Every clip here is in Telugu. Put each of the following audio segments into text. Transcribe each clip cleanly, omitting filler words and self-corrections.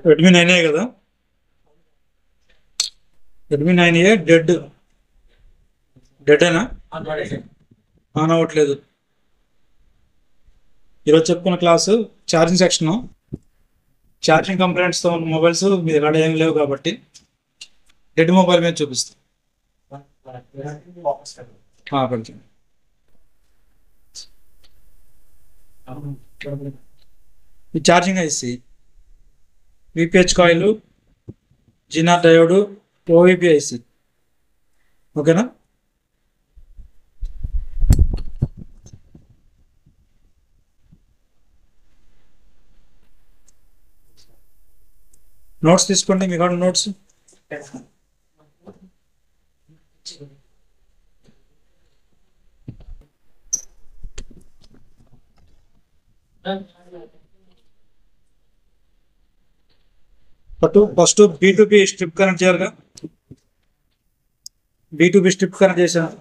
రెడ్మీ 9A కదా, రెడ్మీ 9A డెడేనా ఆన్ అవ్వట్లేదు. ఈరోజు చెప్పుకున్న క్లాసు ఛార్జింగ్ సెక్షన్. ఛార్జింగ్ కంప్లైంట్స్తో ఉన్న మొబైల్స్ మీ దగ్గర ఏం లేవు కాబట్టి డెడ్ మొబైల్ మీద చూపిస్తాం. కొంచెం ఈ charging IC, VPH coil, zener diode, OVP IC. ఓకేనా? నోట్స్ తీసుకోండి, మీ కాడ notes. First B2B strip connect చేయాలిగా. B2B స్ట్రిప్ కనెక్ట్ చేశాను.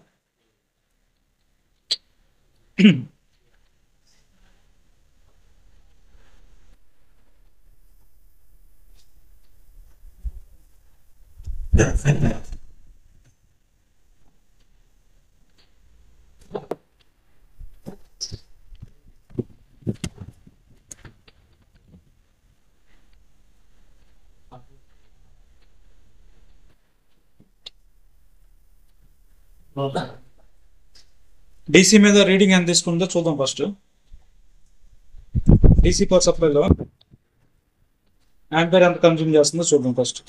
DC మీద రీడింగ్ ఎంత తీసుకుందో చూద్దాం. ఫస్ట్ DC పవర్ సప్లైలో యాంపేర్ ఎంత కన్జ్యూమ్ చేస్తుందో చూద్దాం. ఫస్ట్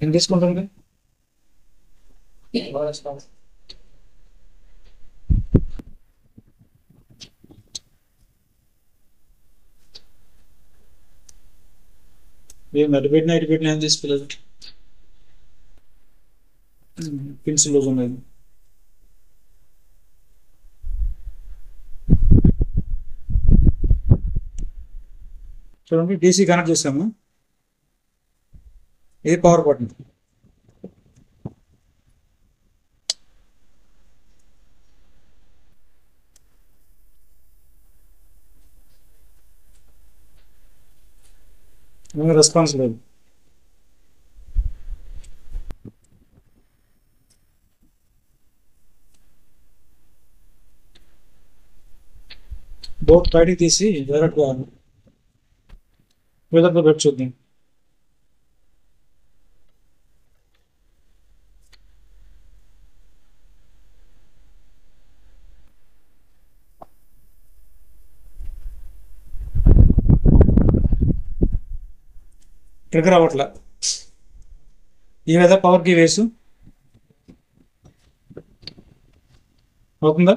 ఏం తీసుకుంటుంది? మేము అడిపెట్టిన ఏం తీసుకోలేదు. పెన్సిల్ రోజు ఉన్నది. చూడండి, DC కనెక్ట్ చేసాము. ఇది పవర్ బటన్. రెస్పాన్స్ లేదు. బోర్డ్ బయటికి తీసి డైరెక్ట్గా విధంగా పెట్టి చూద్దాం. ట్రిగర్ అవ్వట్లే. ఈ విధంగా పవర్ కీ వేసు అవుతుందా?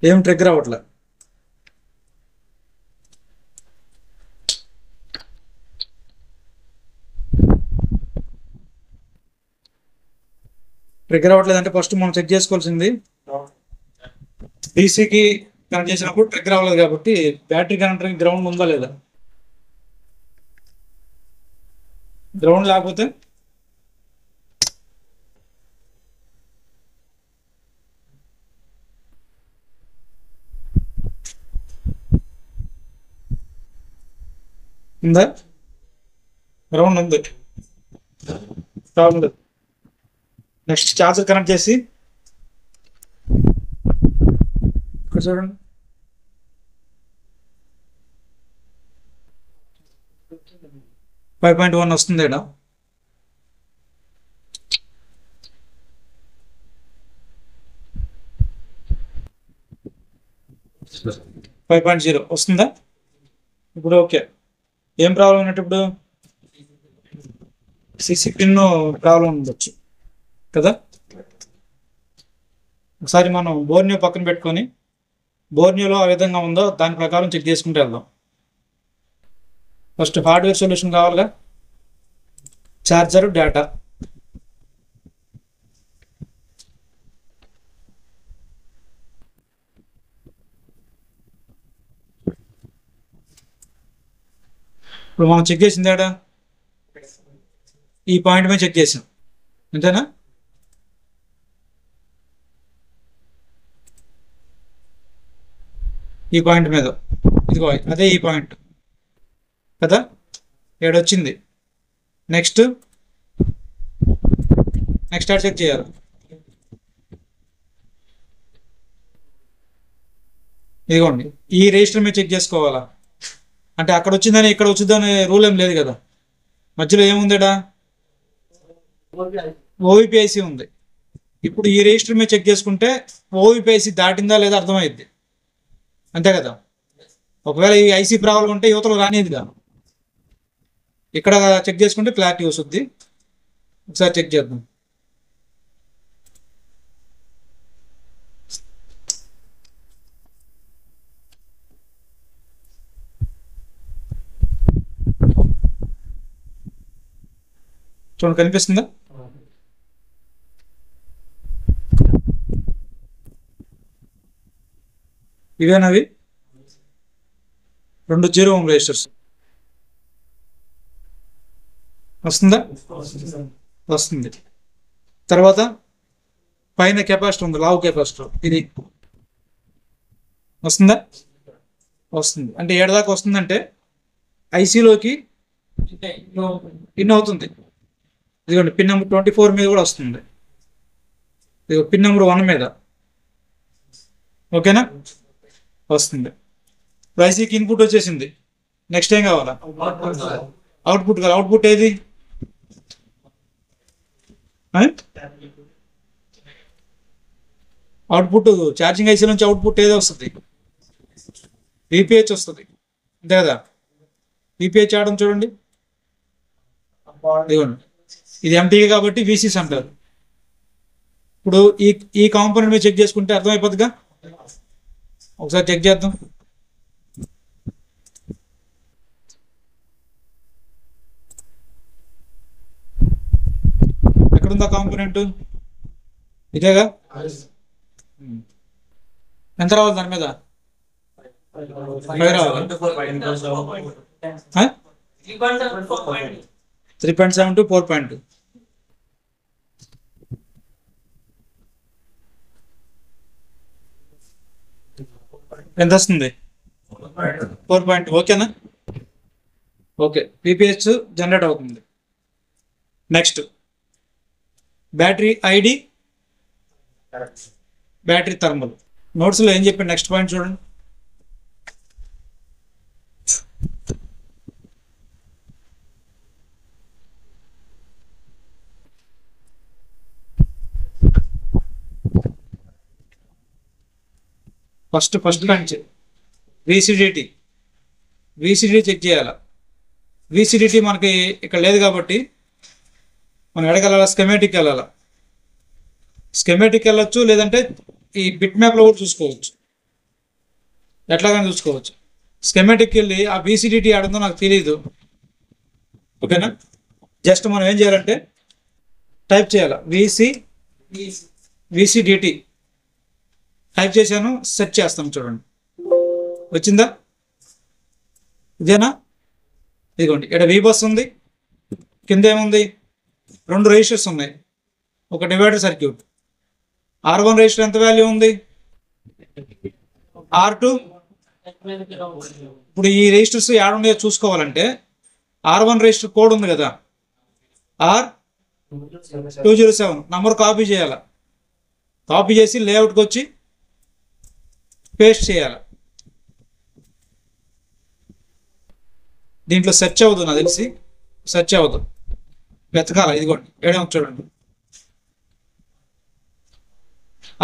ఏం ట్రిగర్ అవ్వట్లే. ట్రిగర్ అవ్వట్లేదంటే ఫస్ట్ మనం చెక్ చేసుకోవాల్సింది డీసీకి కనెక్ట్ చేసినప్పుడు ట్రిగర్ అవ్వలేదు కాబట్టి బ్యాటరీ కనెక్టర్కి గ్రౌండ్ ఉందా లేదా. గ్రౌండ్ లేకపోతే ఉందా? గ్రౌండ్ ఉంది, ప్రాబ్లం లేదు. నెక్స్ట్ ఛార్జర్ కనెక్ట్ చేసి ఇక్కడ చూడండి, ఫైవ్ 5.1 వస్తుంది. ఇక్కడ 5.0 వస్తుందా? ఇప్పుడు ఓకే. ఏం ప్రాబ్లం ఉన్నట్టు ఇప్పుడు సిసి పిన్ ప్రాబ్లం ఉండొచ్చు కదా. ఒకసారి మనం బోర్నియో పక్కన పెట్టుకొని బోర్నియోలో ఆ విధంగా ఉందో దాని ప్రకారం చెక్ చేసుకుంటూ వెళ్దాం. ఫస్ట్ హార్డ్వేర్ సొల్యూషన్ కావాలిగా. Charger, data. ఇప్పుడు మనం చెక్ చేసింది ఏడా ఈ పాయింట్ మీద చెక్ చేసాం అంతేనా. ఈ పాయింట్ మీద ఇదిగో అదే ఈ పాయింట్ కదా, ఏడొచ్చింది. నెక్స్ట్ నెక్స్ట్ ఆడ చెక్ చేయాలి. ఇదిగోండి ఈ రిజిస్టర్ మీద చెక్ చేసుకోవాలా, అంటే అక్కడ వచ్చిందని ఇక్కడ వచ్చిందని రూల్ ఏం లేదు కదా. మధ్యలో ఏముందిడా ఓవిపిఐసి ఉంది. ఇప్పుడు ఈ రిజిస్టర్ మీద చెక్ చేసుకుంటే ఓవిపిఐసి దాటిందా లేదా అర్థమైద్ది, అంతే కదా. ఒకవేళ ఈ ఐసీ ప్రాబ్లం ఉంటే యువతలు రానిదిగా, ఇక్కడ చెక్ చేసుకుంటే క్లారిటీ వస్తుంది. ఒకసారి చెక్ చేద్దాం. చూడండి కనిపిస్తుందా, ఇవేనవి 2 0 ఓం రెజిస్టర్స్. వస్తుందా, వస్తుంది. తర్వాత పైన కెపాసిటర్ ఉంది, లావు కెపాసిటర్, ఇది వస్తుందా, వస్తుంది. అంటే ఏడు దాకా వస్తుందంటే ఐసీలోకి ఇన్ అవుతుంది. ఇదిగోండి పిన్ నెంబర్ 24 మీద కూడా వస్తుంది, ఇదిగో పిన్ నెంబర్ 1 మీద, ఓకేనా, వస్తుంది. ఐసీకి ఇన్పుట్ వచ్చేసింది. నెక్స్ట్ ఏం కావాలా, అవుట్పుట్ కావాలి. అవుట్పుట్ ఏది, అవుట్పుట్ ఛార్జింగ్ ఐసీ నుంచి అవుట్పుట్ ఏదో వస్తుంది, విపిహెచ్ వస్తుంది, అంతే కదా. విపిహెచ్ ఆడడం చూడండి, ఇదిగోండి ఇది ఎంటీఏ కాబట్టి విసిస్ అంటారు. ఇప్పుడు ఈ కాంపోనెంట్ మీద చెక్ చేసుకుంటే అర్థమైపోతుందిగా. ఒకసారి చెక్ చేద్దాం. ఎక్కడుందా కాంపోనెంట్, ఇదేగా. ఎంత రావాలి దాని మీద, 5 రావాలి. 3.7 to 4.2. ఎంత వస్తుంది, 4.2. ఓకేనా, ఓకే. పిపిహెచ్ జనరేట్ అవుతుంది. Next battery ID, battery thermal. నోట్స్లో ఏం చెప్పాను, నెక్స్ట్ పాయింట్ చూడండి. ఫస్ట్ కంచి విసిడిటీ చెక్ చేయాలి. విసిడిటీ మనకి ఇక్కడ లేదు కాబట్టి మనం ఎడగల స్కెమేటిక్ వెళ్ళాలి. స్కెమేటిక్ వెళ్ళొచ్చు, లేదంటే ఈ బిట్ మ్యాప్లో కూడా చూసుకోవచ్చు, ఎట్లాగైనా చూసుకోవచ్చు. స్కెమేటిక్ వెళ్ళి ఆ విసిడిటీ ఆడుందో నాకు తెలియదు, ఓకేనా. జస్ట్ మనం ఏం చేయాలంటే టైప్ చేయాలి విసిడిటీ టైప్ చేశాను, సెర్చ్ చేస్తాం. చూడండి వచ్చిందా, ఇదేనా. ఇదిగోండి ఇక్కడ వి బస్ ఉంది, కింద ఏముంది, 2 రెజిస్టర్స్ ఉన్నాయి, ఒక డివైడర్ సర్క్యూట్. R1 రెజిస్టర్ ఎంత వాల్యూ ఉంది, R2. ఇప్పుడు ఈ రెజిస్టర్స్ ఏడున్నాయో చూసుకోవాలంటే R1 రెజిస్టర్ కోడ్ ఉంది కదా, R207 నంబర్ కాపీ చేయాలి. కాపీ చేసి లేఅవుట్కి వచ్చి పేస్ట్ చేయాలి. దీంట్లో సెర్చ్ అవ్వదు, నాకు తెలిసి సెర్చ్ అవ్వదు, వెతకాల. ఇదిగోండి ఏడేమో చూడండి,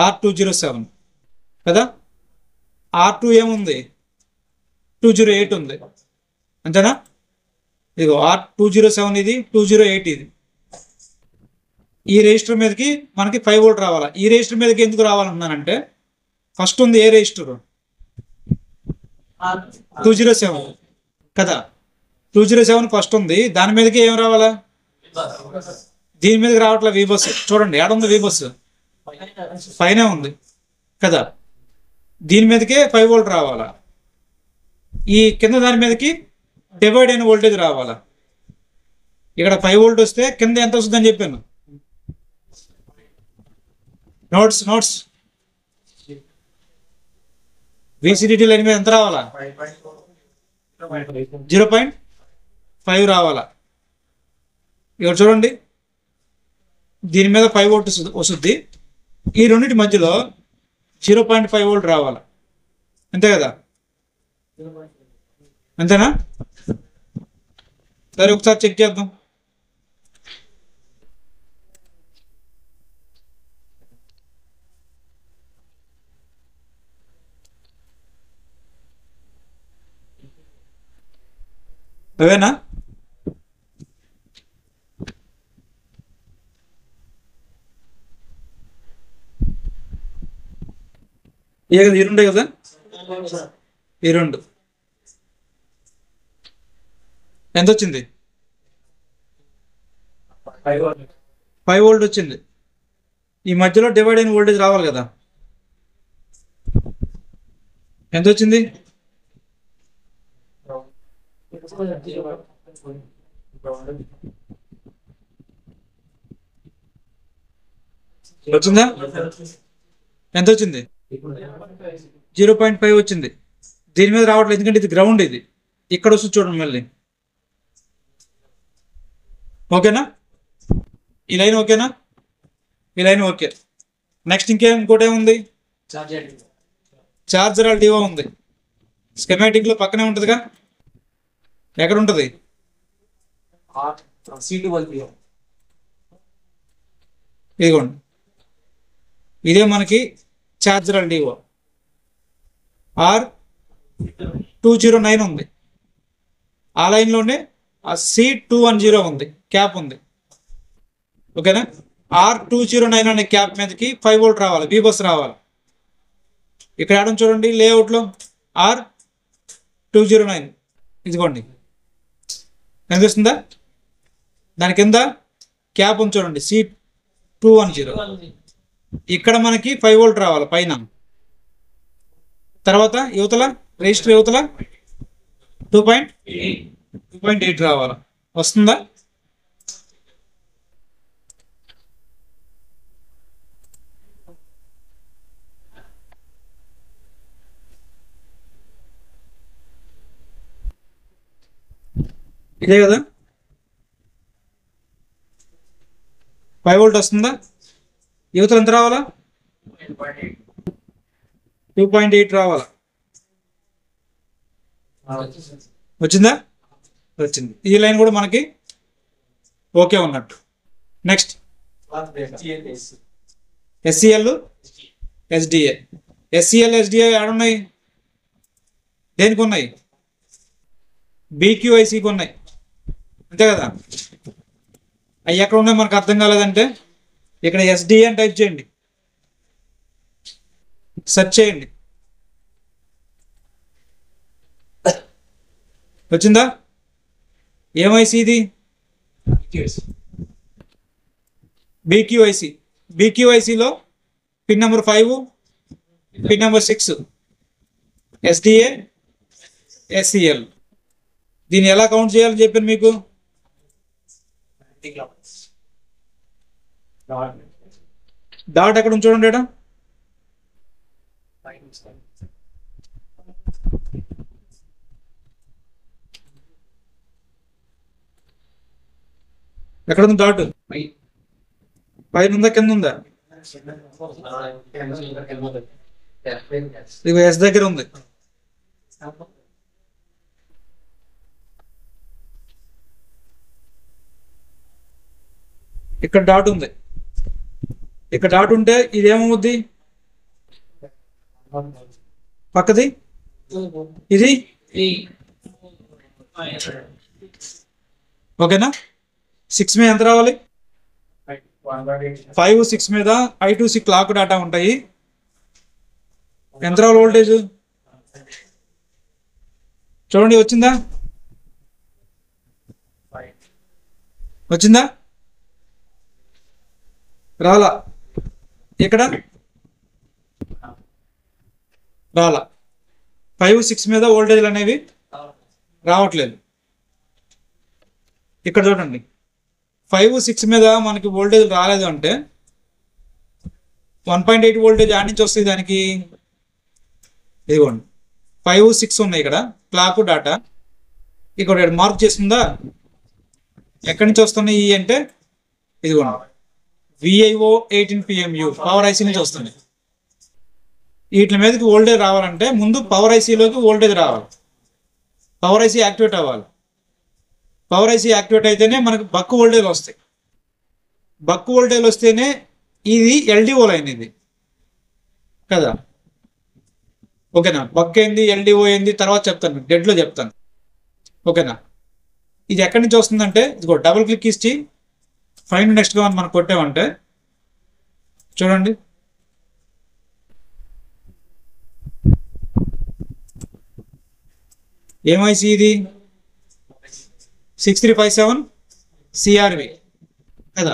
R207 కదా. R2 ఏముంది, 208 ఉంది, అంతేనా. ఇదిగో R207 ఇది, 208 ఇది. ఈ రెజిస్టర్ మీదకి మనకి 5 వోల్ట్ రావాలా. ఈ రెజిస్టర్ మీదకి ఎందుకు రావాలన్నానంటే ఫస్ట్ ఉంది ఏ రెజిస్టర్, 207 కదా. 207 ఫస్ట్ ఉంది, దాని మీదకి ఏం రావాలా, దీని మీదకి రావట్లే. వి బస్ చూడండి, ఏడుంది వి బస్, పైన ఉంది కదా. దీని మీదకే 5 వోల్ట్ రావాలా. ఈ కింద దాని మీదకి డివైడ్ అయిన వోల్టేజ్ రావాలా. ఇక్కడ 5 వోల్ట్ వస్తే కింద ఎంత వస్తుందని చెప్పాను. నోట్స్ VCDT లైన్ మీద ఎంత రావాలా? 0.5 రావాలా. ఇక్కడ చూడండి, దీని మీద 5 వోల్ట్ వస్తుంది. ఈ రెండింటి మధ్యలో 0.5 వోల్ట్ రావాలా. అంతే కదా? అంతేనా? సరే, ఒకసారి చెక్ చేద్దాం. అవేనా? ఈ రెండే కదా? ఈ రెండు ఎంత వచ్చింది? 5 వోల్ట్ వచ్చింది. ఈ మధ్యలో డివైడ్ అయిన వోల్టేజ్ రావాలి కదా. ఎంత వచ్చింది? వచ్చిందా? ఎంత వచ్చింది? 0.5 వచ్చింది. దీని మీద రావట్లేదు, ఎందుకంటే ఇది గ్రౌండ్. ఇది ఇక్కడ వస్తుంది చూడండి మళ్ళీ. ఓకేనా? ఈ లైన్ ఓకేనా? ఈ లైన్ ఓకే. నెక్స్ట్ ఇంకోటి ఏముంది? చార్జర్ డివో ఉంది. స్కెమాటిక్ లో పక్కనే ఉంటుందిగా. ఎక్కడ ఉంటుంది? ఇదిగోండి, ఇదే మనకి చార్జర్ డివో R209 ఉంది. ఆ లైన్లోనే C210 ఉంది, క్యాప్ ఉంది. ఓకేనా? R209 అనే క్యాప్ మీదకి 5 వోల్ట్ రావాలి, బి బస్ రావాలి. ఇక్కడ ఆడడం చూడండి, లేఅవుట్లో R209 ఇదిగోండి, కనిపిస్తుందా? దాని కింద క్యాప్ ఉంది చూడండి, C210. ఇక్కడ మనకి 5 వోల్ట్ రావాలి పైన. తర్వాత యువతల రిజిస్టర్ యువతల 2.8 రావాలి. వస్తుందా? ఇదే కదా? 5 వోల్ట్ వస్తుందా? యువతలు ఎంత రావాలా? 2.8 రావాలా. వచ్చిందా? వచ్చింది. ఈ లైన్ కూడా మనకి ఓకే ఉన్నట్టు. Next SCL SDA. SCL SDA ఆడున్నాయి, దేనికి ఉన్నాయి? BQICకి ఉన్నాయి, అంతే కదా? అవి ఎక్కడ ఉన్నాయి మనకు అర్థం కాలేదంటే ఇక్కడ SDA అని టైప్ చేయండి, సెర్చ్ చేయండి. వచ్చిందా? ఏమైసి ఇది? BQIC. BQICలో pin number 5, pin number 6, SDA SCL. దీన్ని ఎలా కౌంట్ చేయాలని చెప్పాను మీకు. డాట్ ఎక్కడ చూడండి, డేటా ఎక్కడ ఉంది? డాట్ పైన ఉందా, కింద ఉందా? ఇవి S దగ్గర ఉంది. ఇక్కడ డాట్ ఉంది. ఇక్కడ డాట్ ఉంటే ఇది ఏమవుద్ది? పక్కది ఇది. ఓకేనా? 6 మీద ఎంత రావాలి? 5, 6 మీద I2C క్లాక్ డేటా ఉంటాయి. ఎంత రావాలి వోల్టేజ్? చూడండి, వచ్చిందా? వచ్చిందా? రాలా. ఇక్కడ రాలా. 5, 6 మీద వోల్టేజ్లు అనేవి రావట్లేదు. ఇక్కడ చూడండి 5, 6 మీద మనకి వోల్టేజ్ రాలేదు అంటే 1.8 వోల్టేజ్ ఆడి నుంచి వస్తుంది దానికి. ఇదిగోండి 5, 6 ఉన్నాయి ఇక్కడ క్లాక్ డాటా. ఇక్కడ మార్క్ చేస్తుందా, ఎక్కడి నుంచి వస్తున్నాయి అంటే ఇదిగోండి VIO 18 PMU పవర్ ఐసీ నుంచి వస్తుంది. వీటి మీదకి వోల్టేజ్ రావాలంటే ముందు పవర్ ఐసీలోకి వోల్టేజ్ రావాలి, పవర్ ఐసీ యాక్టివేట్ అవ్వాలి. పవర్ ఐసీ యాక్టివేట్ అయితేనే మనకు బక్ వోల్టేజ్ వస్తాయి. బక్ వోల్టేజ్ వస్తేనే ఇది LDO లైన్ ఇది కదా. ఓకేనా, బక్ ఏంది LDO ఏంది తర్వాత చెప్తాను, డెడ్లో చెప్తాను. ఓకేనా, ఇది ఎక్కడి నుంచి వస్తుందంటే ఇదిగో డబుల్ క్లిక్ ఇచ్చి ఫైండ్ నెక్స్ట్గా మనం కొట్టామంటే చూడండి ఏమైసి ఇది 6357 CRV కదా.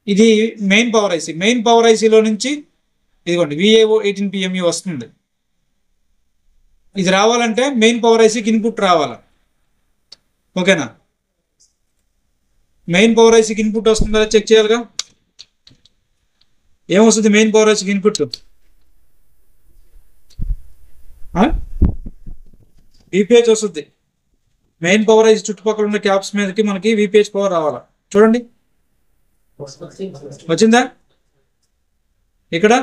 ఇది main power IC. Main power ఐసీలో నుంచి ఇదిగోండి VIO 18 PMU వస్తుంది. ఇది రావాలంటే మెయిన్ పవర్ ఐసీకి ఇన్పుట్ రావాలి. ఓకేనా, మెయిన్ పవర్ ఐసీకి ఇన్పుట్ వస్తుందా చెక్ చేయాలిగా. ఏమొస్తుంది మెయిన్ పవర్ ఐసీకి ఇన్పుట్? VPH వస్తుంది. మెయిన్ పవర్ ఐసీ చుట్టుపక్కల ఉన్న క్యాప్స్ మీదకి మనకి VPH పవర్ రావాలా. చూడండి వచ్చిందా? ఇక్కడ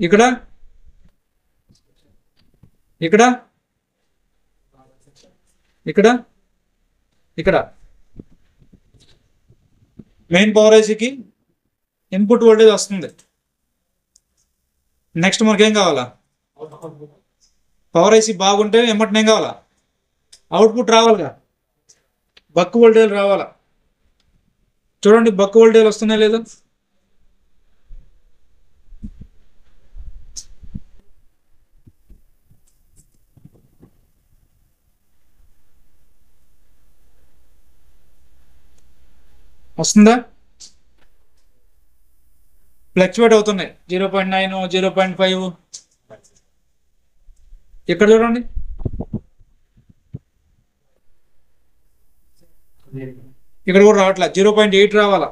ఇక్కడ ఇక్కడ ఇక్కడ ఇక్కడ మెయిన్ పవర్ ఐసీకి ఇన్పుట్ వోల్టేజ్ వస్తుంది. నెక్స్ట్ మనకేం కావాలా? పవర్ ఐసీ బాగుంటే ఏం కావాలా? అవుట్పుట్ రావాలిగా, బక్ వోల్టేజ్ రావాలా. చూడండి బక్ వోల్టేజ్ వస్తున్నాయి లేదా? వస్తుందా? ఫ్లక్చువేట్ అవుతున్నాయి 0.9, 0.5. ఇక్కడ చూడండి ఇక్కడ కూడా రావట్లే, 0.8 రావాలా.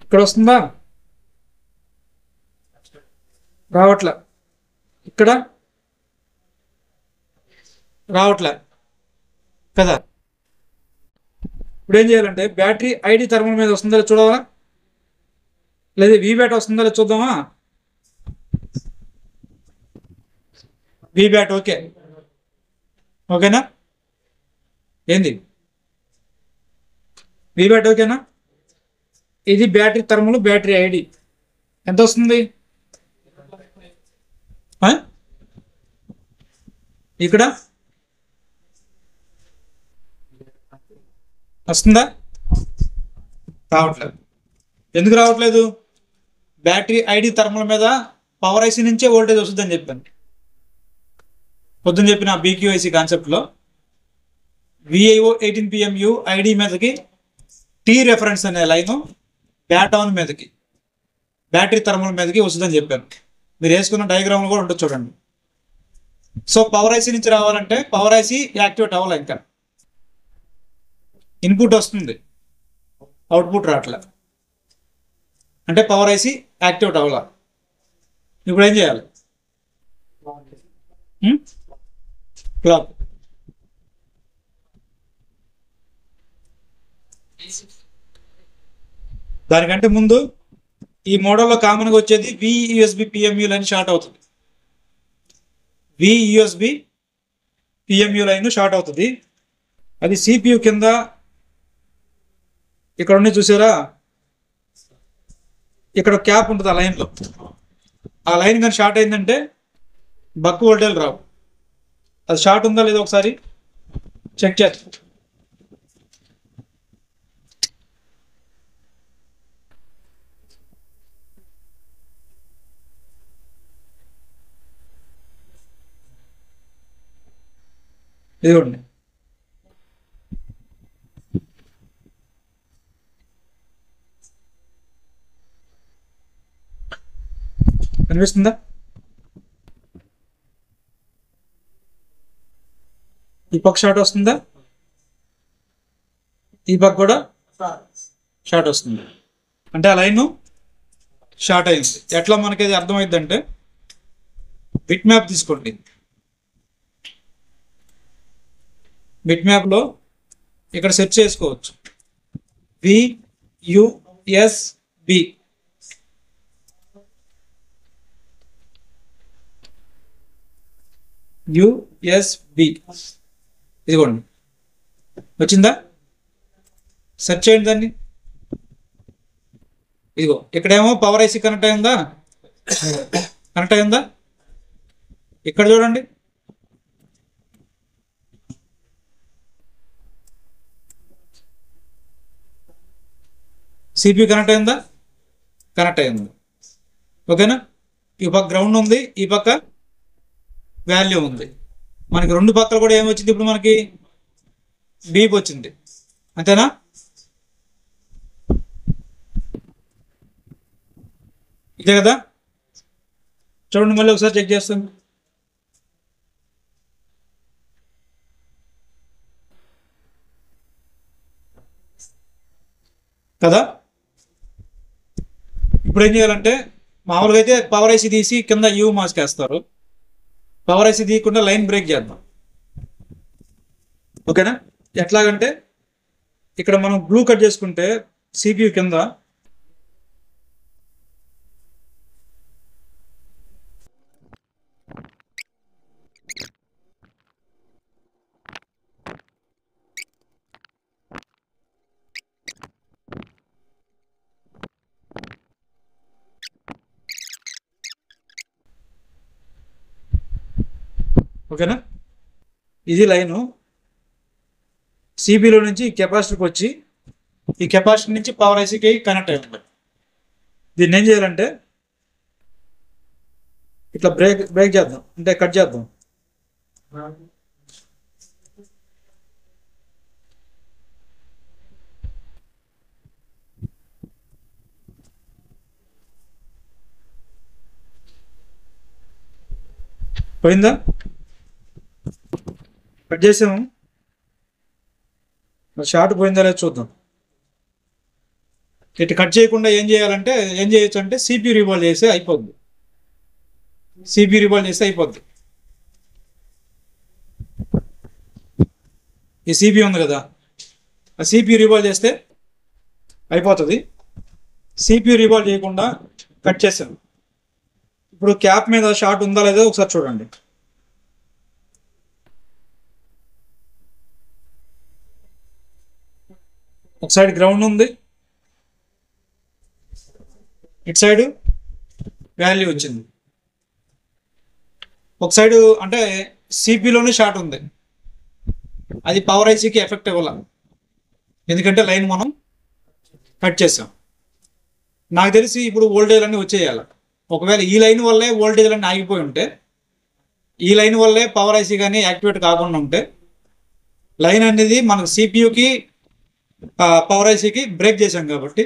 ఇక్కడ వస్తుందా? రావట్లే. ఇక్కడ రావట్లే కదా. ఇప్పుడు ఏం చేయాలంటే బ్యాటరీ ID థర్మల్ మీద వస్తుందో చూడాలా, లేదా VBAT వస్తుందో చూద్దామా. VBAT ఓకే, ఓకేనా? ఏంది VBAT ఓకేనా? ఇది బ్యాటరీ థర్మల్, బ్యాటరీ ID ఎంత వస్తుంది? ఇక్కడ వస్తుందా? రావట్లేదు. ఎందుకు రావట్లేదు? బ్యాటరీ ID థర్మల్ మీద పవర్ ఐసీ నుంచే వోల్టేజ్ వస్తుందని చెప్పాను పొద్దున్న చెప్పిన BQIC కాన్సెప్ట్లో. VIO 18 PMU ID మీదకి T రెఫరెన్స్ అనే లైన్ బ్యాట్ ఆన్ మీదకి బ్యాటరీ థర్మల్ మీదకి వస్తుందని చెప్పాను. మీరు వేసుకున్న డయాగ్రామ్ కూడా ఉంటుంది చూడండి. సో పవర్ ఐసీ నుంచి రావాలంటే పవర్ ఐసీ యాక్టివేట్ అవ్వాలి, ఇంకా ఇన్పుట్ వస్తుంది, అవుట్పుట్ రావట్లే, అంటే పవర్ ఐసీ యాక్టివేట్ అవ్వాల. ఇప్పుడు ఏం చేయాలి? క్లాక్ దానికంటే ముందు ఈ మోడల్లో కామన్గా వచ్చేది VUSB PMU లైన్ షార్ట్ అవుతుంది. VUSB PMU లైన్ షార్ట్ అవుతుంది. అది CPU కింద ఇక్కడ ఉన్నాయి చూసారా, ఇక్కడ క్యాప్ ఉంటుంది ఆ లైన్లో. ఆ లైన్ కానీ షార్ట్ అయిందంటే బక్ వోల్టేజ్ రావు. అది షార్ట్ ఉందా లేదా ఒకసారి చెక్ చేద్దాం. ఇదిగోండి కనిపిస్తుందా? ఈ పక్క షార్ట్ వస్తుందా? ఈ పక్క కూడా షార్ట్ వస్తుంది. అంటే ఆ లైన్ షార్ట్ అయింది. ఎట్లా మనకి అది అర్థమైంది అంటే, బిట్ మ్యాప్ తీసుకోండి. బిట్ మ్యాప్లో ఇక్కడ సెర్చ్ చేసుకోవచ్చు, VUSB. USB ఇదిగోండి, వచ్చిందా? సెర్చ్ చేయండి దాన్ని. ఇదిగో ఇక్కడేమో పవర్ ఐసి కనెక్ట్ అయిందా? కనెక్ట్ అయిందా? ఇక్కడ చూడండి, CPU కనెక్ట్ అయిందా? కనెక్ట్ అయింది. ఓకేనా? ఈ పక్క గ్రౌండ్ ఉంది, ఈ పక్క వాల్యూ ఉంది. మనకి రెండు పక్కలు కూడా ఏమొచ్చింది? ఇప్పుడు మనకి బీప్ వచ్చింది, అంతేనా? ఇదే కదా? చూడండి, మళ్ళీ ఒకసారి చెక్ చేస్తాను కదా. ఇప్పుడు ఏం చేయాలంటే, మామూలుగా అయితే పవర్ ఐసి తీసి కింద యూ మాస్క్ వేస్తారు. పవర్ ఐసి తీయకుండా లైన్ బ్రేక్ చేద్దాం. ఓకేనా? ఎట్లాగంటే ఇక్కడ మనం బ్లూ కట్ చేసుకుంటే CPU కింద ఓకేనా, ఇది లైను సిబిలో నుంచి కెపాసిటర్కి వచ్చి ఈ కెపాసిటర్ నుంచి పవర్ ఐసీకి కనెక్ట్ అయి ఉంటుంది. దీన్ని ఏం చేయాలంటే ఇట్లా బ్రేక్ చేద్దాం, అంటే కట్ చేద్దాం. పోయిందా? కట్ చేసాము. షార్ట్ పోయిందా లేదా చూద్దాం. ఇటు కట్ చేయకుండా ఏం చేయొచ్చు అంటే CPU రీబాల్ చేస్తే అయిపోద్ది. CPU రీబాల్ చేస్తే అయిపోద్ది. ఈ CPU ఉంది కదా, ఆ CPU రీబాల్ చేస్తే అయిపోతుంది. CPU రీబాల్ చేయకుండా కట్ చేసాను. ఇప్పుడు క్యాప్ మీద షార్ట్ ఉందా లేదా ఒకసారి చూడండి. ఒక సైడ్ గ్రౌండ్ ఉంది, ఇటు సైడ్ వాల్యూ వచ్చింది. ఒక సైడు అంటే సిపిలోనే షార్ట్ ఉంది, అది పవర్ ఐసీకి ఎఫెక్ట్ ఇవ్వాల, ఎందుకంటే లైన్ మనం కట్ చేసాం. నాకు తెలిసి ఇప్పుడు వోల్టేజ్ అన్నీ వచ్చేయాలి. ఒకవేళ ఈ లైన్ వల్లే వోల్టేజ్ అన్నీ ఆగిపోయి ఉంటే, ఈ లైన్ వల్లే పవర్ ఐసీ కానీ యాక్టివేట్ కాకుండా ఉంటే, లైన్ అనేది మనకు సిపియుకి పవర్ ఐసీకి బ్రేక్ చేసాం కాబట్టి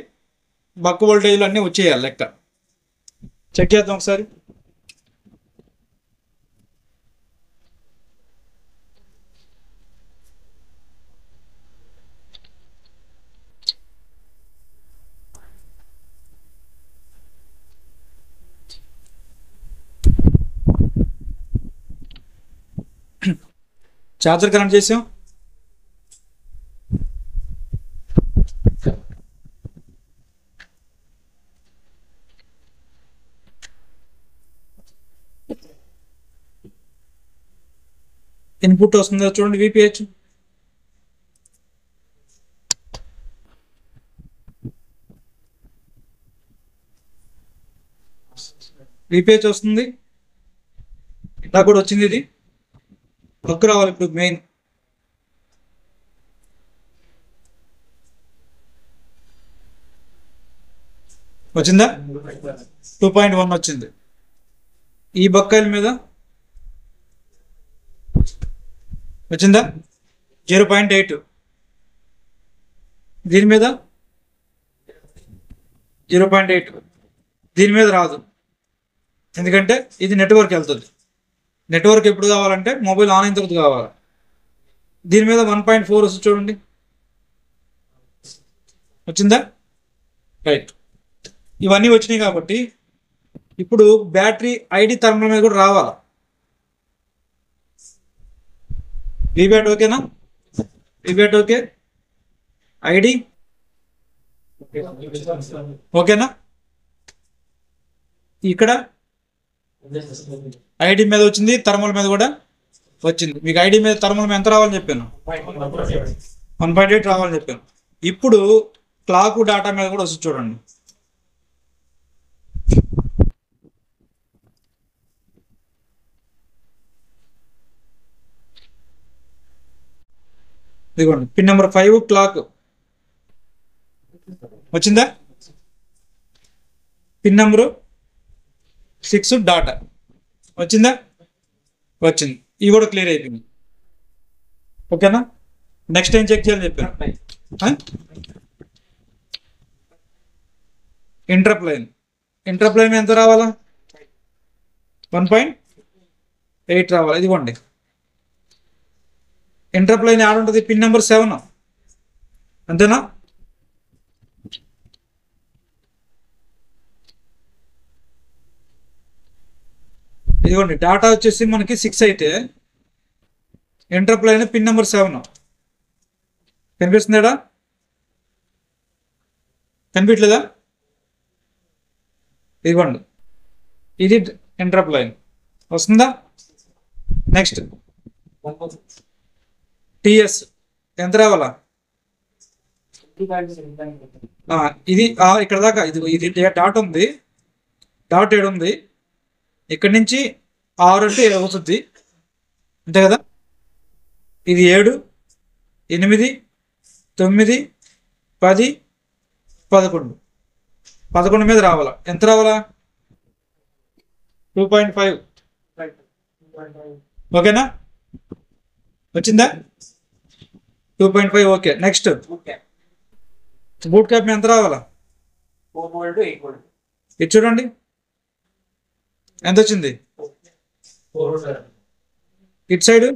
బక్ వోల్టేజ్లు అన్నీ వచ్చేయాలి లెక్క. చెక్ చేద్దాం ఒకసారి. చార్జర్ కనెక్ట్ చేసాం. ఇన్పుట్ వస్తుందో చూడండి, VPH. VPH వస్తుంది, ఇలా కూడా వచ్చింది. ఇది బక్ రావాలి ఇప్పుడు మెయిన్. వచ్చిందా? 2.1 వచ్చింది. ఈ బక్కాయిల మీద వచ్చిందా? 0.8. దీని మీద 0.8, దీని మీద రాదు. ఎందుకంటే ఇది నెట్వర్క్ వెళ్తుంది. నెట్వర్క్ ఎప్పుడు కావాలంటే మొబైల్ ఆన్ అయిన తర్వాత కావాలి. దీని మీద 1.4 వస్తుంది చూడండి, వచ్చిందా? రైట్, ఇవన్నీ వచ్చినాయి కాబట్టి ఇప్పుడు బ్యాటరీ ఐడి థర్మల్ మీద కూడా రావాలి. వీబ్యాట్ ఓకేనా? వీబ్యాట్ ఓకే, ఐడి ఓకేనా? ఇక్కడ ఐడి మీద వచ్చింది, థర్మల్ మీద కూడా వచ్చింది. మీకు ఐడి మీద థర్మల్ మీద ఎంత రావాలని చెప్పాను? 1.8 రావాలని చెప్పాను. ఇప్పుడు క్లాక్ డాటా మీద కూడా వస్తుంది చూడండి. ఇదిగోండి, పిన్ నెంబర్ 5 క్లాక్ వచ్చిందా? పిన్ నెంబరు 6 డాటా వచ్చిందా? వచ్చింది. ఇవి కూడా క్లియర్ అయిపోయింది. ఓకేనా? నెక్స్ట్ ఏం చెక్ చేయాలని చెప్పాను? Interrupt line. ఇంటరప్ట్ లైన్ ఎంత రావాలా? 1.8 రావాలి. ఇదిగోండి, ఇంటరప్ట్ లైన్ యాడ్ ఉంటుంది, పిన్ నెంబర్ 7 అంతేనా? ఇదిగోండి, డాటా వచ్చేసి మనకి 6 అయితే ఇంటరప్ట్ లైన్ పిన్ నెంబర్ 7 కనిపిస్తుందా? కనిపించలేదా? ఇదిగోండి, ఇది ఇంటరప్ట్ లైన్ వస్తుందా? నెక్స్ట్ టిఎస్ ఎంత రావాలా? ఇది ఇక్కడ దాకా ఇది డాట్ ఉంది, డాట్ 7 ఉంది. ఇక్కడి నుంచి 6 అంటే అవుతుంది, అంతే కదా? ఇది 7, 8, 9, 10, 11 మీద రావాలా? ఎంత రావాలా? 2.5. ఓకేనా? వచ్చిందా? 2.5 ఓకే. నెక్స్ట్ బూట్ క్యాప్ ఎంత రావాలా? 4 వోల్ట్ 8 వోల్ట్. ఇది చూడండి ఎంత వచ్చింది? ఇటు సైడ్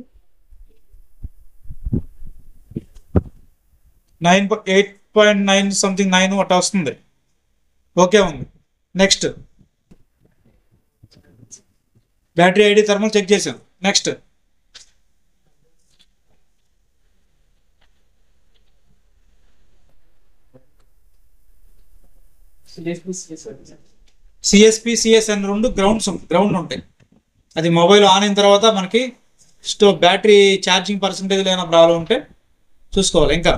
8.9 సంథింగ్ 9 అట్లా వస్తుంది. ఓకే ఉంది. Next battery ID thermal check చేసాం. నెక్స్ట్ సిఎస్పి సిఎస్ఎన్ 2 గ్రౌండ్ ఉంటాయి. అది మొబైల్ ఆన్ అయిన తర్వాత మనకి బ్యాటరీ ఛార్జింగ్ పర్సంటేజ్ ఏమైనా ప్రాబ్లం ఉంటే చూసుకోవాలి. ఇంకా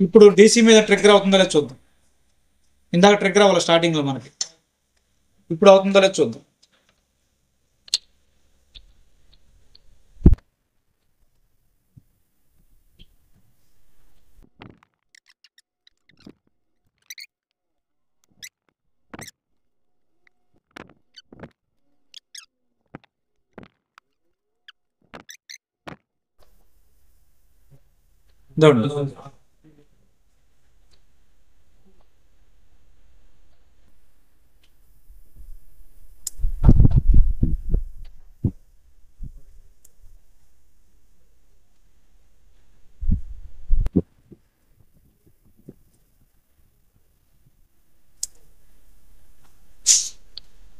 ఇప్పుడు డీసీ మీద ట్రిగ్గర్ అవుతుందో లేదో చూద్దాం. ఇందాక ట్రిగ్గర్ అవ్వాలి స్టార్టింగ్లో, మనకి ఇప్పుడు అవుతుందో లేదో చూద్దాం.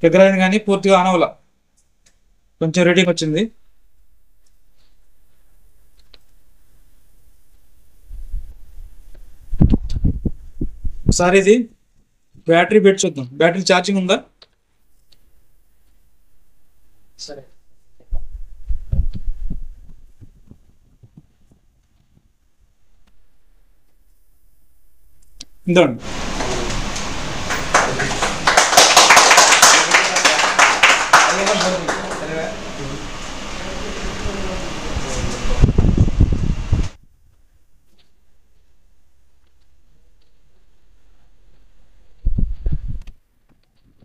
ట్రిగ్గర్ అయింది కానీ పూర్తిగా ఆన్ అవ్వాల, కొంచెం రీడింగ్ వచ్చింది. ఒకసారి ఇది బ్యాటరీ పెట్టి చూద్దాం. బ్యాటరీ ఛార్జింగ్ ఉందా? సరే, ఇందండి.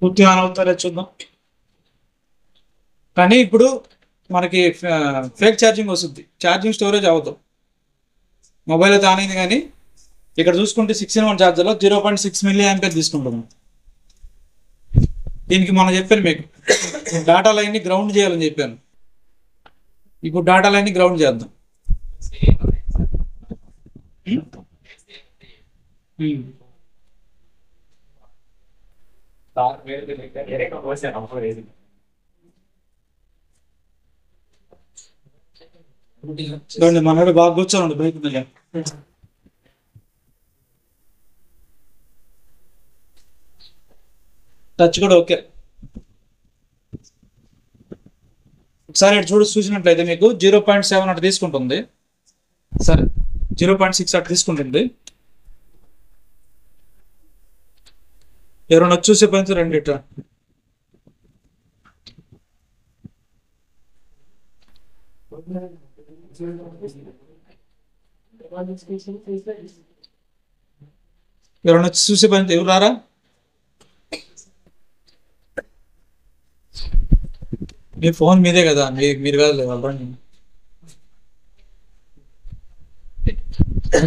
పూర్తిగా ఆన్ అవుతారో చూద్దాం. కానీ ఇప్పుడు మనకి ఫేక్ ఛార్జింగ్ వస్తుంది, ఛార్జింగ్ స్టోరేజ్ అవ్వదు. మొబైల్ అయితే ఆన్ అయింది కానీ ఇక్కడ చూసుకుంటే 6-in-1 ఛార్జర్లో 0.6 మిల్లీ యాంపియర్ తీసుకుంటాము. దీనికి మనం చెప్పాను మీకు డేటా లైన్ని గ్రౌండ్ చేయాలని చెప్పాను. ఇప్పుడు డేటా లైన్ని గ్రౌండ్ చేద్దాం. చూడండి మనోడు బాగా కూర్చోండి బైక్ మీద. టచ్ కూడా ఓకే. ఒకసారి ఇటు చూసినట్లయితే మీకు 0.7 అటు తీసుకుంటుంది. సరే 0.6 అటు తీసుకుంటుంది. ఎవరైనా చూసే పని రండి ఇట్లా. ఎవరైనా చూసే పని ఎవరు రారా? మీ ఫోన్ మీదే కదా, మీరు కాదు వాళ్ళని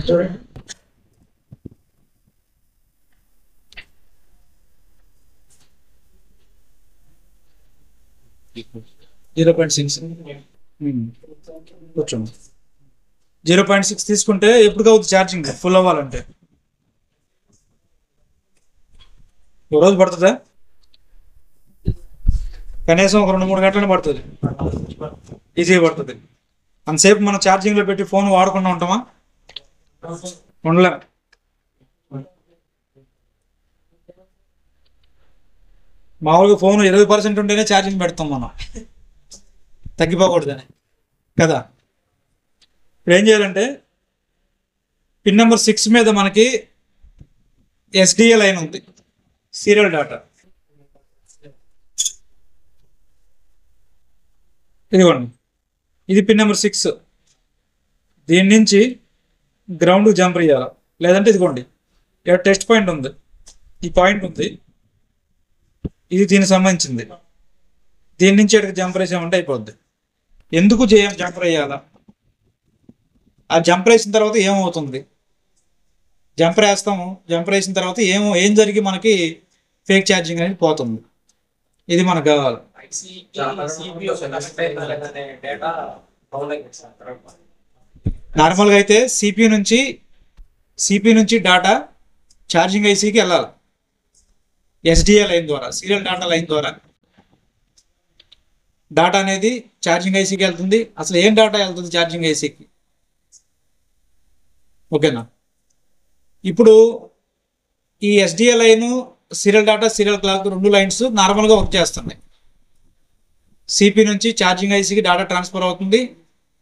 చూడండి. 0.6 కూర్చోండి. 0.6 తీసుకుంటే ఎప్పుడు అవుతుంది ఛార్జింగ్ ఫుల్ అవ్వాలంటే? ఒక రోజు పడుతుందా? కనీసం ఒక 2-3 గంటలనే పడుతుంది. ఈజీగా పడుతుంది. అంతసేపు మనం ఛార్జింగ్లో పెట్టి ఫోన్ వాడకుండా ఉంటామా? ఉండలే. మామూలుగా ఫోన్ 20% ఉంటేనే ఛార్జింగ్ పెడతాం మనం, తగ్గిపోకూడదని కదా. ఇప్పుడు ఏం చేయాలంటే పిన్ నెంబర్ 6 మీద మనకి ఎస్డిఏ లైన్ ఉంది, సీరియల్ డేటా. ఇదిగోండి, ఇది పిన్ నెంబర్ 6. దీని నుంచి గ్రౌండ్కి జంప్ చేయాలి. లేదంటే ఇదిగోండి ఇక్కడ టెస్ట్ పాయింట్ ఉంది, ఈ పాయింట్ ఉంది, ఇది దీనికి సంబంధించింది. దీని నుంచి ఇక్కడికి జంప్ చేసామంటే అయిపోద్ది. ఎందుకు జంప్ చేయాలా? ఆ జంప్ వేసిన తర్వాత ఏమవుతుంది? జంప్ వేస్తాము, జంప్ వేసిన తర్వాత ఏం జరిగి మనకి ఫేక్ ఛార్జింగ్ అనేది పోతుంది. ఇది మనకు కావాలి. నార్మల్గా అయితే సిపియు నుంచి డేటా ఛార్జింగ్ ఐసీకి వెళ్ళాలి, ఎస్డిఏ లైన్ ద్వారా, సీరియల్ డేటా లైన్ ద్వారా డేటా అనేది ఛార్జింగ్ ఐసీకి వెళ్తుంది. అసలు ఏం డేటా వెళ్తుంది ఛార్జింగ్ ఐసీకి? ఓకేనా? ఇప్పుడు ఈ SDA line, serial data, serial clock 2 lines నార్మల్గా వర్క్ చేస్తున్నాయి. సిపి నుంచి ఛార్జింగ్ ఐసీకి డేటా ట్రాన్స్ఫర్ అవుతుంది,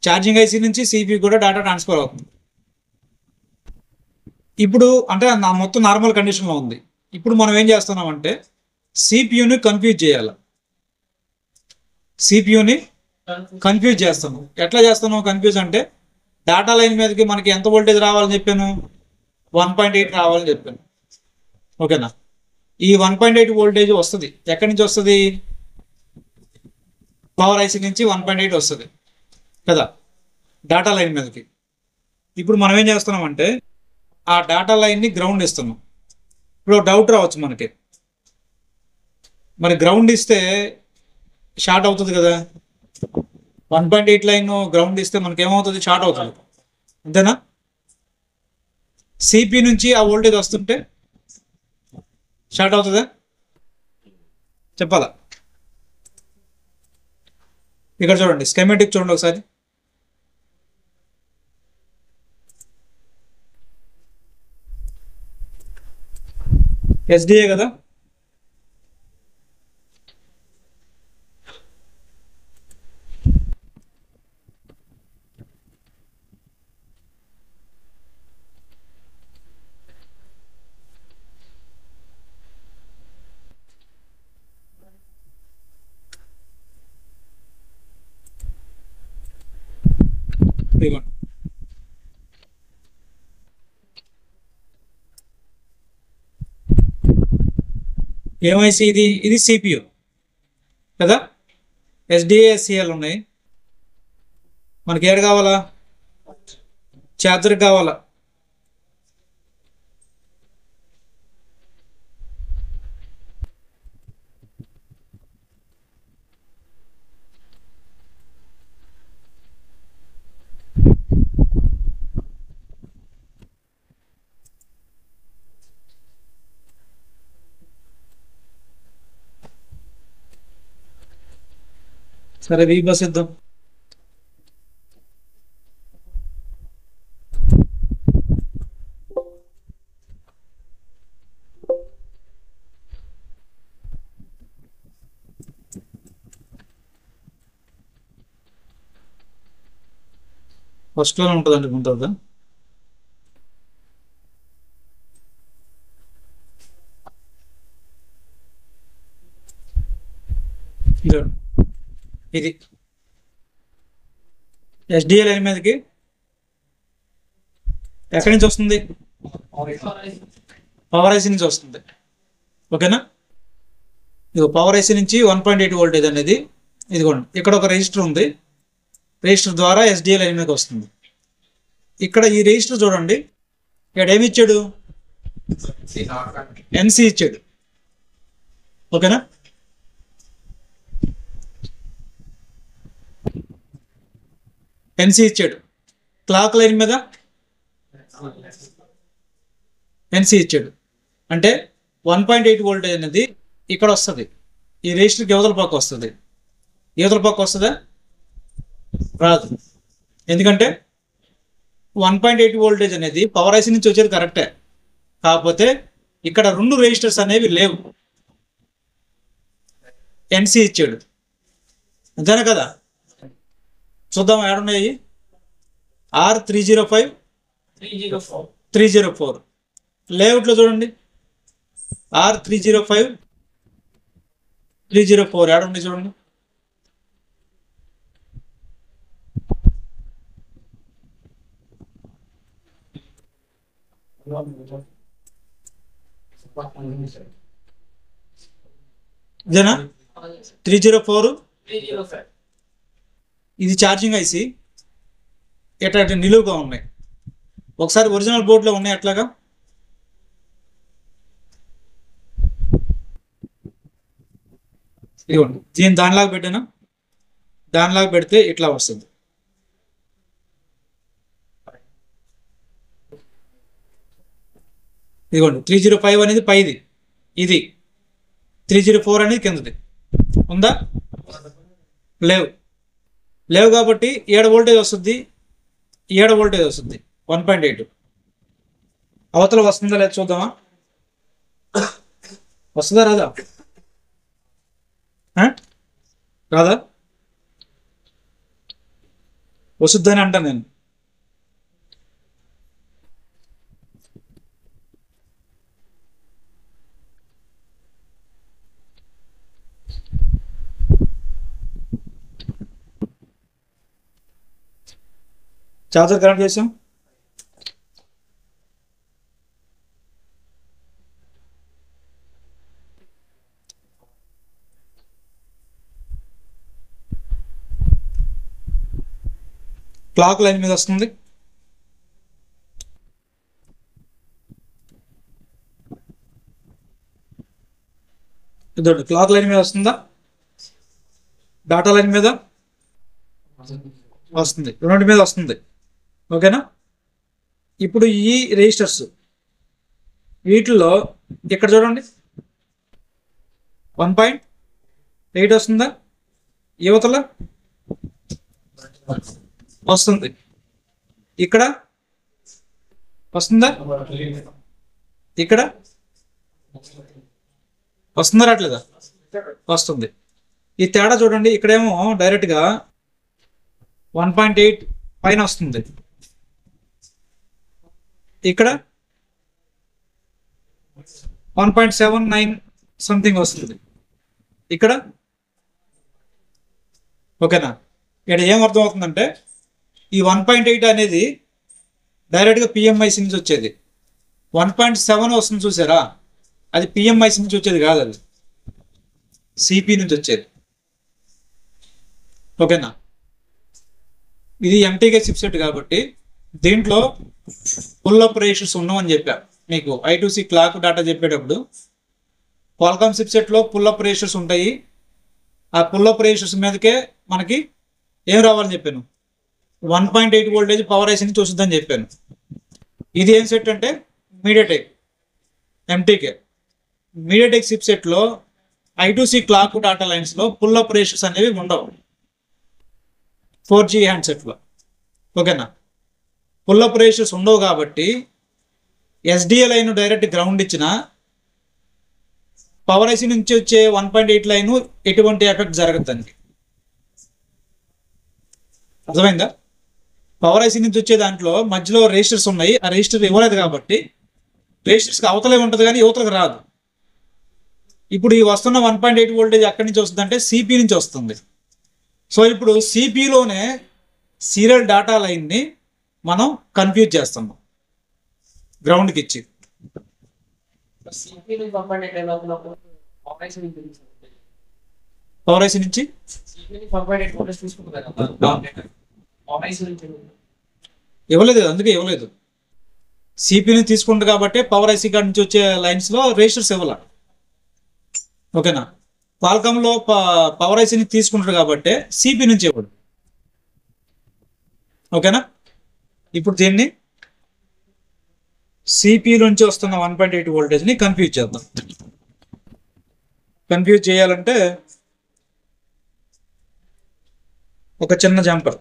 ఛార్జింగ్ ఐసీ నుంచి సిపి కూడా డేటా ట్రాన్స్ఫర్ అవుతుంది. ఇప్పుడు అంటే మొత్తం నార్మల్ కండిషన్లో ఉంది. ఇప్పుడు మనం ఏం చేస్తున్నామంటే సిపియుని కన్ఫ్యూజ్ చేయాలి. సిపియుని కన్ఫ్యూజ్ చేస్తాము. ఎట్లా చేస్తున్నాం కన్ఫ్యూజ్ అంటే, డేటా లైన్ మీదకి మనకి ఎంత వోల్టేజ్ రావాలని చెప్పాను? 1.8 రావాలని చెప్పాను. ఓకేనా? ఈ 1.8 వోల్టేజ్ వస్తుంది. ఎక్కడి నుంచి వస్తుంది? పవర్ ఐసీ నుంచి 1.8 వస్తుంది కదా డేటా లైన్ మీదకి. ఇప్పుడు మనం ఏం చేస్తున్నామంటే ఆ డేటా లైన్ని గ్రౌండ్ ఇస్తున్నాం. ఇప్పుడు డౌట్ రావచ్చు మనకి, మరి గ్రౌండ్ ఇస్తే షార్ట్ అవుతుంది కదా. 1.8 లైన్ గ్రౌండ్ ఇస్తే మనకి ఏమవుతుంది? షార్ట్ అవుతుంది, అంతేనా? సిపి నుంచి ఆ వోల్టేజ్ వస్తుంటే షార్ట్ అవుతుందా? చెప్పాలా? ఇక్కడ చూడండి, స్కెమాటిక్ చూడండి ఒకసారి. ఎస్డిఏ కదా, ఏమైసి ఇది సిపియు కదా, ఎస్డిఏసిఎల్ ఉన్నాయి. మనకి ఏడు కావాలా? ఛార్జర్ కావాలా? సరే వి బస్ ఇద్దాం. ఫస్ట్లోనే ఉంటుంది అనుకుంటుందా? ఇది ఎస్డిఏ లైన్ మీదకి ఎక్కడి నుంచి వస్తుంది? పవర్ ఐసీ నుంచి వస్తుంది. ఓకేనా? ఇది పవర్ ఐసీ నుంచి 1.8 వోల్టేజ్ అనేది ఇదిగోండి. ఇక్కడ ఒక రెజిస్టర్ ఉంది. రెజిస్టర్ ద్వారా ఎస్డిఏ లైన్ మీదకి వస్తుంది. ఇక్కడ ఈ రెజిస్టర్ చూడండి, ఇక్కడ ఏమి ఇచ్చాడు? ఎన్సి ఇచ్చాడు. ఓకేనా? ఎన్సి ఇచ్చాడు. క్లాక్ లైన్ మీద ఎన్సి ఇచ్చాడు. అంటే 1.8 వోల్టేజ్ అనేది ఇక్కడ వస్తుంది. ఈ రెజిస్టర్కి యువతల పక్క వస్తుంది. యువతల పక్క వస్తుందా? రాదు. ఎందుకంటే 1.8 వోల్టేజ్ అనేది పవర్ ఐసీ నుంచి వచ్చేది కరెక్టే. కాకపోతే ఇక్కడ 2 రెజిస్టర్స్ అనేవి లేవు. ఎన్సి ఇచ్చాడు. అంతేనా కదా? చూద్దాం ఏడున్నాయి. R305 304 లేఅవుట్లో చూడండి. R305 304 ఏడున్నాయి చూడండి. ఇదేనా 304? ఇది ఛార్జింగ్ ఐసి. ఎట్లా నిలువుగా ఉన్నాయి. ఒకసారి ఒరిజినల్ బోర్డులో ఉన్నాయి అట్లాగా. ఇదిగోండి, దీన్ని దానిలాగా పెట్టాను. దానిలాగా పెడితే ఇట్లా వస్తుంది. ఇదిగోండి 305 అనేది పైది, ఇది 304 అనేది కిందది. ఉందా? లేవు కాబట్టి 7 వోల్టేజ్ వస్తుంది. 7 వోల్టేజ్ వస్తుంది 1.8. అవతల వస్తుందా లేదా చూద్దామా? వస్తుందా రాదా? రాదా? వస్తుందని అంటాను నేను. చార్జర్ కనెక్ట్ చేసాం. క్లాక్ లైన్ మీద వస్తుంది. ఇదండి క్లాక్ లైన్ మీద వస్తుందా? డాటా లైన్ మీద వస్తుంది. రెండింటి మీద వస్తుంది. ఓకేనా? ఇప్పుడు ఈ రెజిస్టర్స్ వీటిల్లో ఇక్కడ చూడండి 1.8 వస్తుందా? యువతల వస్తుంది. ఇక్కడ వస్తుందా? ఇక్కడ వస్తుందా? రావట్లేదా? వస్తుంది. ఈ తేడా చూడండి. ఇక్కడేమో డైరెక్ట్గా 1.8 పైన వస్తుంది. ఇక్కడ 1.79 సంథింగ్ వస్తుంది. ఇక్కడ ఓకేనా? ఇక్కడ ఏం అర్థం అవుతుందంటే ఈ 1.8 అనేది డైరెక్ట్గా పిఎంఐసి నుంచి వచ్చేది. 1.7 వస్తుంది చూసారా? అది పిఎంఐసి నుంచి వచ్చేది కాదు, అది సిపి నుంచి వచ్చేది. ఓకేనా? ఇది ఎంటీకే చిప్సెట్ కాబట్టి దీంట్లో ఫుల్ అప్ రేషియోస్ ఉన్నామని చెప్పా మీకు. I2C క్లాక్ డేటా చెప్పేటప్పుడు క్వాల్కామ్ చిప్సెట్లో పుల్ అప్ రేషియోస్ ఉంటాయి. ఆ పుల్ అప్ రేషియోస్ మీదకే మనకి ఏం రావాలని చెప్పాను? 1.8 వోల్టేజ్ పవర్ ఐసీని చూస్తుందని చెప్పాను. ఇది ఏం సెట్ అంటే మీడియాటెక్ ఎంటీకే. మీడియాటెక్ చిప్సెట్లో I2C క్లాక్ డేటా లైన్స్లో పుల్ అప్ రేషియోస్ అనేవి ఉండవు. 4G హ్యాండ్సెట్లో. ఓకేనా, పుల్లప్ రేషియోస్ ఉండవు కాబట్టి ఎస్డిఏ లైన్ డైరెక్ట్ గ్రౌండ్ ఇచ్చిన పవర్ ఐసీ నుంచి వచ్చే 1.8 లైన్ ఎటువంటి ఎఫెక్ట్ జరగదు దానికి. అర్థమైందా? పవర్ ఐసీ నుంచి వచ్చే దాంట్లో మధ్యలో రిజిస్టర్స్ ఉన్నాయి, ఆ రిజిస్టర్ ఇవ్వలేదు కాబట్టి రిజిస్టర్స్కి అవతలే ఉంటుంది కానీ యువతలకు రాదు. ఇప్పుడు ఈ వస్తున్న 1.8 వోల్టేజ్ ఎక్కడి నుంచి వస్తుంది అంటే సిపి నుంచి వస్తుంది. సో ఇప్పుడు సిపిలోనే సీరియల్ డేటా లైన్ని మనం కన్ఫ్యూజ్ చేస్తున్నాం గ్రౌండ్కి ఇచ్చి. పవర్ ఐసీ నుంచి ఇవ్వలేదు, అందుకే ఇవ్వలేదు. సిపిని తీసుకుంటుంది కాబట్టి పవర్ ఐసీ కార్డ్ నుంచి వచ్చే లైన్స్లో రిజిస్టర్స్ ఇవ్వాలి. ఓకేనా, క్వాల్కామ్లో పవర్ ఐసీని తీసుకుంటాడు కాబట్టి సిపి నుంచి ఇవ్వడు. ఓకేనా, ఇప్పుడు దీన్ని సిపి నుంచి వస్తున్న 1.8 వోల్టేజ్ని కన్ఫ్యూజ్ చేద్దాం. కన్ఫ్యూజ్ చేయాలంటే ఒక చిన్న జంపర్.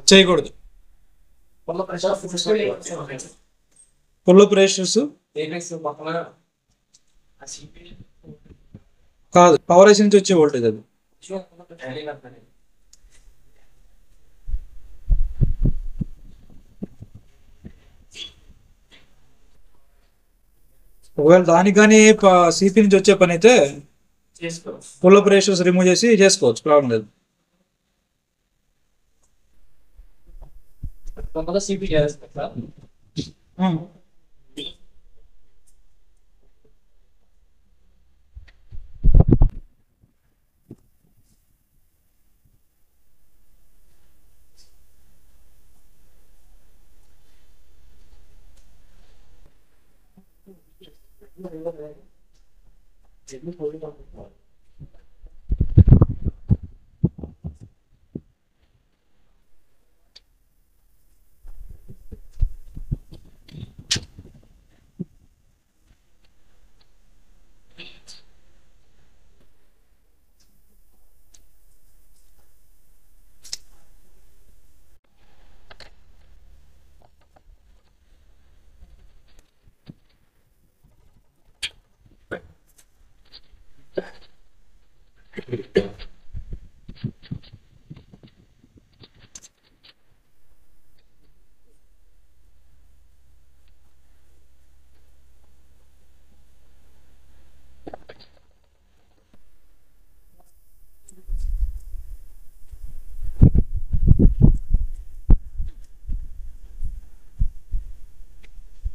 చేయకూడదు. పుల్లప్ రేషియోస్ కాదు, పవర్ ఐసీ నుంచి వచ్చే వోల్టేజ్ అది. ఒకవేళ దానికి కానీ సిపి నుంచి వచ్చే పని అయితే పుల్లప్ రేషియోస్ రిమూవ్ చేసి చేసుకోవచ్చు, ప్రాబ్లం లేదు.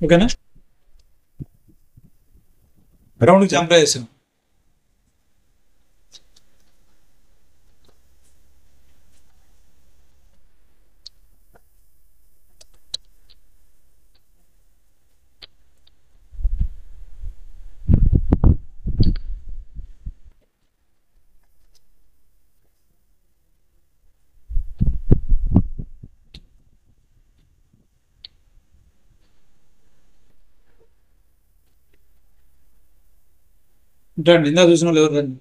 ఓకేనా, గ్రౌండ్కి జంప్ చేసాను. ఉంటాండి, ఇందా చూసిన వాళ్ళు ఎవరు రండి.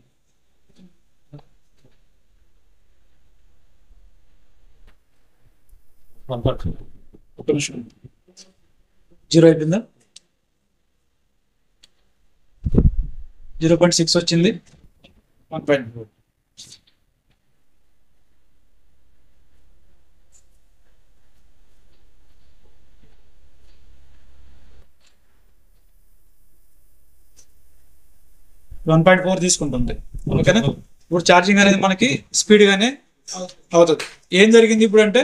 ఒక నిమిషం, 0 అయిపోయిందా? 0.6 వచ్చింది, 1.4. తీసుకుంటుంది. ఓకేనా, ఇప్పుడు ఛార్జింగ్ అనేది మనకి స్పీడ్గానే అవుతుంది. ఏం జరిగింది ఇప్పుడు అంటే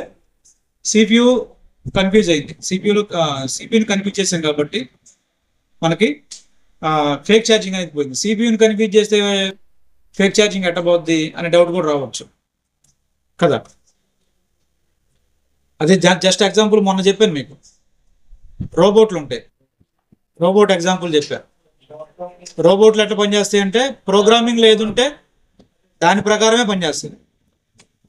సిపియు కన్ఫ్యూజ్ అయింది. సిపియుని కన్ఫ్యూజ్ చేసాం కాబట్టి మనకి ఫేక్ ఛార్జింగ్ అనేది పోయింది. సిపియుని కన్ఫ్యూజ్ చేస్తే ఫేక్ ఛార్జింగ్ ఎట్టబోద్ది అనే డౌట్ కూడా రావచ్చు కదా. అదే జస్ట్ ఎగ్జాంపుల్ మొన్న చెప్పాను మీకు, రోబోట్లు ఉంటాయి. రోబోట్ ఎగ్జాంపుల్ చెప్పా. రోబోట్లు ఎట్లా పనిచేస్తాయి అంటే ప్రోగ్రామింగ్లో ఏది ఉంటే దాని ప్రకారమే పనిచేస్తుంది.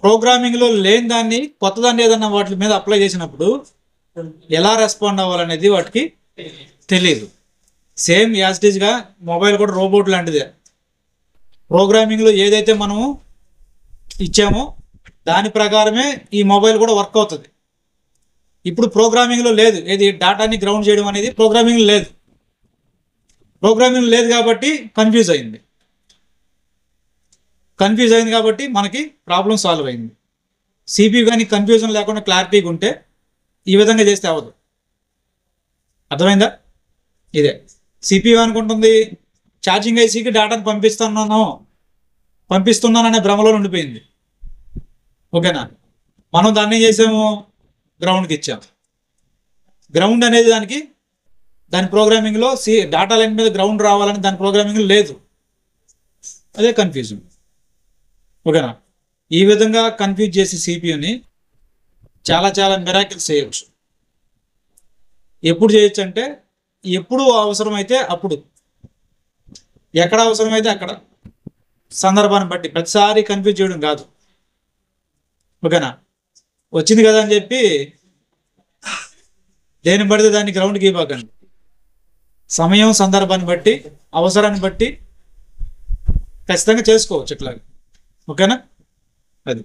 ప్రోగ్రామింగ్లో లేని దాన్ని కొత్తదాన్ని ఏదన్నా వాటి మీద అప్లై చేసినప్పుడు ఎలా రెస్పాండ్ అవ్వాలనేది వాటికి తెలియదు. సేమ్ యాజిటీజ్గా మొబైల్ కూడా రోబోట్ లాంటిదే. ప్రోగ్రామింగ్లో ఏదైతే మనము ఇచ్చామో దాని ప్రకారమే ఈ మొబైల్ కూడా వర్క్ అవుతుంది. ఇప్పుడు ప్రోగ్రామింగ్లో లేదు, ఏది డేటాని గ్రౌండ్ చేయడం అనేది ప్రోగ్రామింగ్ లేదు. ప్రోగ్రామింగ్ లేదు కాబట్టి కన్ఫ్యూజ్ అయింది కాబట్టి మనకి ప్రాబ్లం సాల్వ్ అయింది. సిపియు కానీ కన్ఫ్యూజన్ లేకుండా క్లారిటీగా ఉంటే ఈ విధంగా చేస్తే అవ్వదు. అర్థమైందా? ఇదే సిపియు అనుకుంటుంది ఛార్జింగ్ ఐసీకి డేటాను పంపిస్తున్నాననే భ్రమలో ఉండిపోయింది. ఓకేనా? మనం దాన్ని ఏం చేసాము, గ్రౌండ్కి ఇచ్చాము. గ్రౌండ్ అనేది దాని ప్రోగ్రామింగ్లో డేటా లైన్ మీద గ్రౌండ్ రావాలని దాని ప్రోగ్రామింగ్ లేదు. అదే కన్ఫ్యూజన్. ఓకేనా? ఈ విధంగా కన్ఫ్యూజ్ చేసి సిపియుని చాలా చాలా మిరాకిల్స్ చేయొచ్చు. ఎప్పుడు చేయొచ్చు అంటే ఎప్పుడు అవసరమైతే అప్పుడు, ఎక్కడ అవసరమైతే అక్కడ, సందర్భాన్ని బట్టి. ప్రతిసారి కన్ఫ్యూజ్ చేయడం కాదు. ఓకేనా? వచ్చింది కదా అని చెప్పి దేని పడితే దాన్ని గ్రౌండ్కి ఇవ్వకండి. సమయం సందర్భాన్ని బట్టి అవసరాన్ని బట్టి ఖచ్చితంగా చేసుకోవచ్చు ఇట్లాగా. ఓకేనా? అది